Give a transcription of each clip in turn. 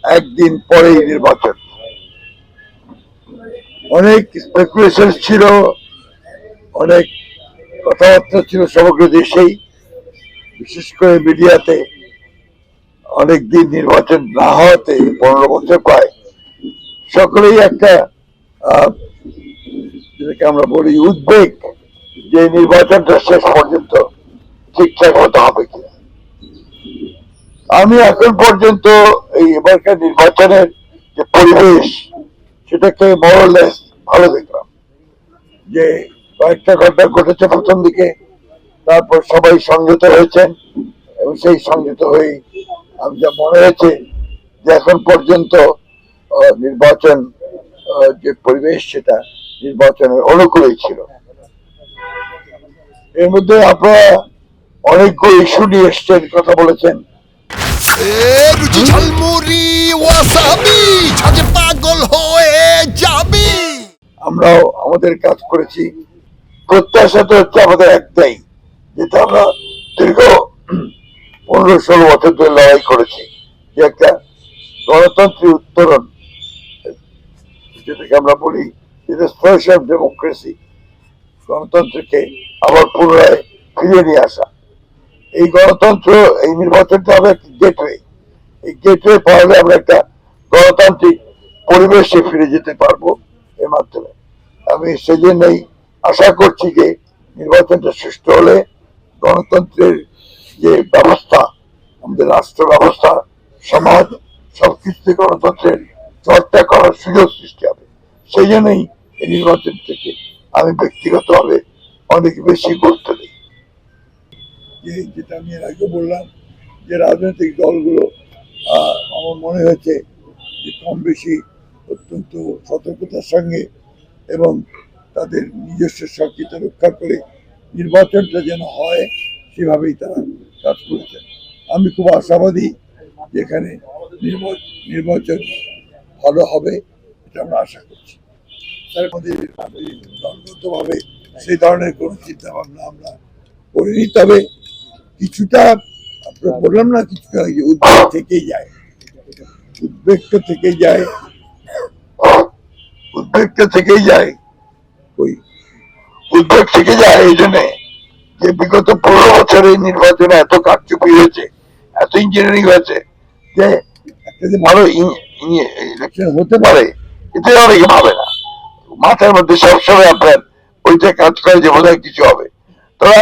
একদিন পরেই নির্বাচন। অনেক স্পেকুলেশন ছিল, অনেক কথাবার্তা ছিল সমগ্র দেশেই, বিশেষ করে মিডিয়াতে। অনেক দিন নির্বাচন না হওয়াতে 15 বছর প্রায় সকলেই একটা যেটাকে আমরা বলি উদ্বেগ, যে নির্বাচনটা শেষ পর্যন্ত ঠিকঠাক মতো হবে কিনা। আমি এখন পর্যন্ত এই এবারকার নির্বাচনের যে পরিবেশ সেটাকে মোরলেস ভালো দেখলাম। যে কয়েকটা ঘটনা ঘটেছে প্রথম দিকে, তারপর সবাই সংযত হয়েছেন এবং সেই সংযত হয়েই আমি যা মনে হয়েছে যে এখন পর্যন্ত নির্বাচন যে পরিবেশ সেটা নির্বাচনের অনুকূলেই ছিল। এর মধ্যে আপনারা অনেকগুলো ইস্যু নিয়ে এসছেন, কথা বলেছেন। আমরাও আমাদের কাজ করেছি। প্রত্যাশাটা হচ্ছে আমাদের একটাই, যেটা আমরা দীর্ঘ 15-16 বছর ধরে লড়াই করেছি, যে একটা গণতন্ত্রের উত্তরণ, যেটাকে আমরা বলি ডেমোক্রেসি, গণতন্ত্রকে আবার পুনরায় ফিরিয়ে নিয়ে আসা। এই গণতন্ত্র, এই নির্বাচনটা হবে একটা গেটওয়ে। এই গেটওয়ে পাওয়ালে আমরা একটা গণতান্ত্রিক পরিবেশে ফিরে যেতে পারবো এর মাধ্যমে। আমি সেজন্যই আশা করছি যে নির্বাচনটা সুষ্ঠু হলে গণতন্ত্রের যে ব্যবস্থা, আমাদের রাষ্ট্র ব্যবস্থা, সমাজ, সবকিছুতে গণতন্ত্রের চর্চা করার সুযোগ সৃষ্টি হবে। সেই জন্যই এই নির্বাচন থেকে আমি ব্যক্তিগতভাবে অনেক বেশি গুরুত্ব দিই। যেটা আমি এর আগে বললাম, যে রাজনৈতিক দলগুলো আমার মনে হয়েছে যে কম বেশি অত্যন্ত সতর্কতার সঙ্গে এবং তাদের নিজস্ব স্বকীয়তা রক্ষা করে নির্বাচনটা যেন হয় সেভাবেই তারা কাজ করেছেন। আমি খুব আশাবাদী যেখানে নির্বাচন ভালো হবে, এটা আমরা আশা করছি। তার মধ্যে দলগতভাবে সেই ধরনের কোনো চিন্তা ভাবনা আমরা করিনি। তবে কিছুটা আপনার বললাম না, কিছুটা উদ্বেগ থেকেই যায়, উদ্বেগটা থেকেই যায়, উদ্বেগটা থেকেই যায়, ওই উদ্বেগ থেকে যায় এই জন্যে যে বিগত 15 বছরে নির্বাচনে এত কারচুপি হয়েছে, এত ইঞ্জিনিয়ারিং হয়েছে, যে একটা যে ভালো ইলেকশন হতে পারে এটা অনেকে ভাবে না। মাথার মধ্যে সবসময় আপনার ওইটা কাজ করে যে বোধহয় কিছু হবে। তবে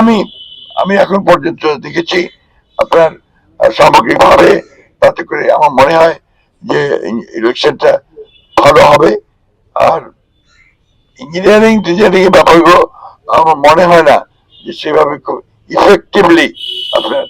আমি এখন পর্যন্ত দেখেছি আপনার সামগ্রিকভাবে, তাতে করে আমার মনে হয় যে ইলেকশনটা ভালো হবে। আর ইঞ্জিনিয়ারিং ডিজাইনিং এর ব্যাপারগুলো আমার মনে হয় না যে সেভাবে খুব ইফেক্টিভলি আপনার